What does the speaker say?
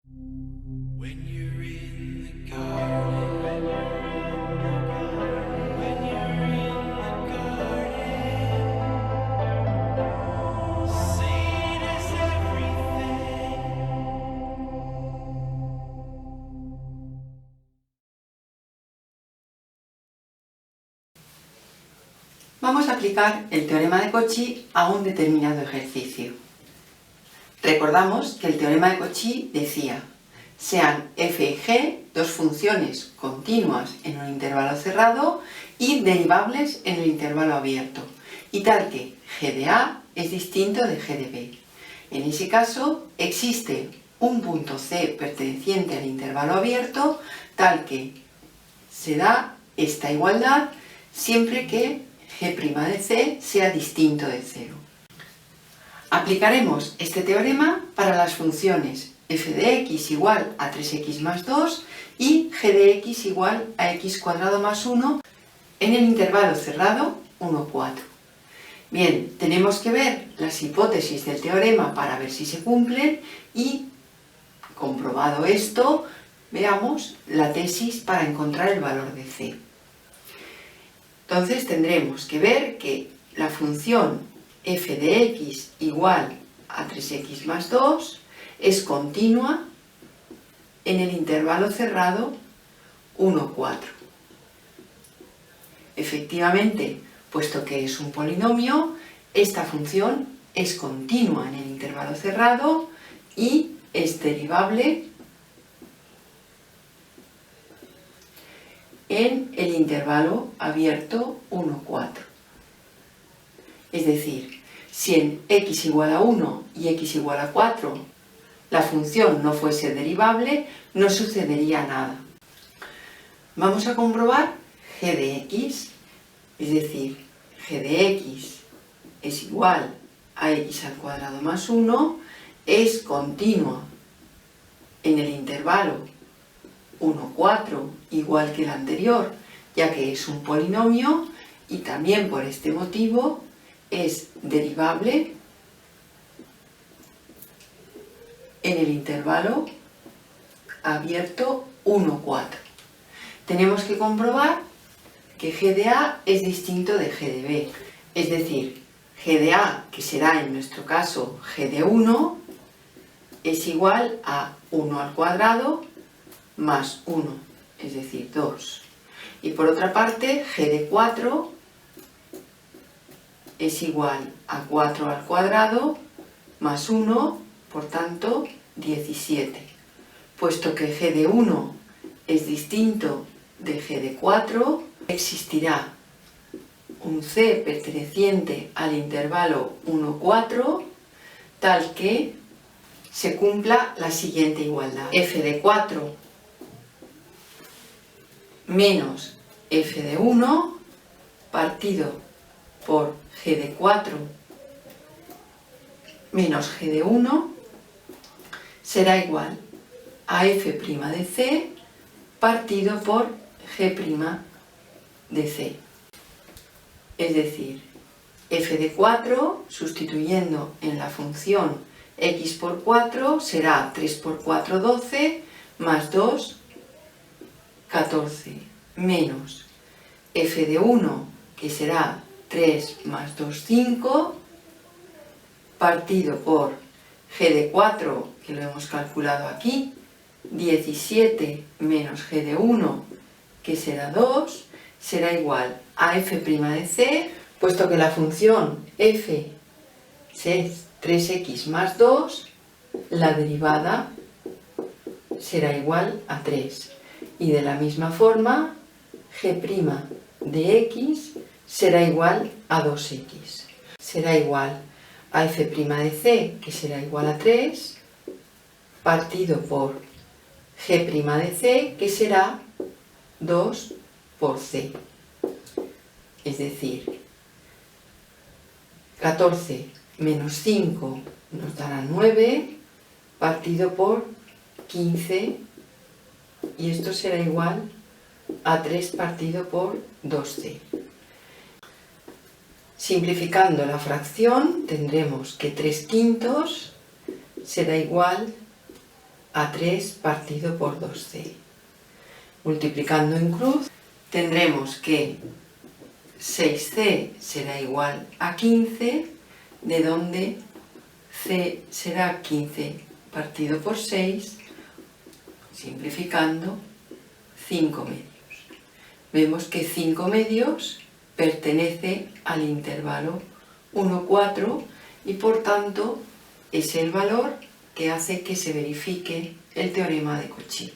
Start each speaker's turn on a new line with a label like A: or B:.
A: When you're in the garden, when you're in the garden, seed is everything.
B: Vamos a aplicar el teorema de Cauchy a un determinado ejercicio. Recordamos que el teorema de Cauchy decía: sean f y g dos funciones continuas en un intervalo cerrado y derivables en el intervalo abierto, y tal que g de a es distinto de g de b. En ese caso existe un punto c perteneciente al intervalo abierto, tal que se da esta igualdad siempre que g' de c sea distinto de 0. Aplicaremos este teorema para las funciones f de x igual a 3x más 2 y g de x igual a x cuadrado más 1 en el intervalo cerrado 1, 4. Bien, tenemos que ver las hipótesis del teorema para ver si se cumplen y, comprobado esto, veamos la tesis para encontrar el valor de c. Entonces tendremos que ver que la función f de x igual a 3x más 2 es continua en el intervalo cerrado 1, 4. Efectivamente, puesto que es un polinomio, esta función es continua en el intervalo cerrado y es derivable en el intervalo abierto 1, 4. Es decir, si en x igual a 1 y x igual a 4 la función no fuese derivable, no sucedería nada. Vamos a comprobar g de x, es decir, g de x es igual a x al cuadrado más 1, es continua en el intervalo 1, 4, igual que el anterior, ya que es un polinomio, y también por este motivo es derivable en el intervalo abierto 1, 4. Tenemos que comprobar que g de a es distinto de g de b, es decir, g de a, que será en nuestro caso g de 1, es igual a 1 al cuadrado más 1, es decir, 2. Y por otra parte, g de 4 es igual a 4 al cuadrado más 1, por tanto, 17. Puesto que g de 1 es distinto de g de 4, existirá un c perteneciente al intervalo 1, 4, tal que se cumpla la siguiente igualdad: f de 4 menos f de 1 partido por g de 4 menos g de 1 será igual a f' de c partido por g' de c. Es decir, f de 4, sustituyendo en la función x por 4, será 3 por 4, 12, más 2, 14, menos f de 1, que será 3 más 2, 5, partido por g de 4, que lo hemos calculado aquí, 17 menos g de 1, que será 2, será igual a f' de c, puesto que la función f es 3x más 2, la derivada será igual a 3. Y de la misma forma, g' de x será igual a 2x. Será igual a f' de c, que será igual a 3, partido por g' de c, que será 2 por c. Es decir, 14 menos 5 nos dará 9, partido por 15, y esto será igual a 3 partido por 2c. Simplificando la fracción, tendremos que 3 quintos será igual A3 partido por 2C. Multiplicando en cruz tendremos que 6C será igual a 15, de donde C será 15 partido por 6, simplificando, 5 medios. Vemos que 5 medios pertenece al intervalo 1, 4 y por tanto es el valor que hace que se verifique el teorema de Cauchy.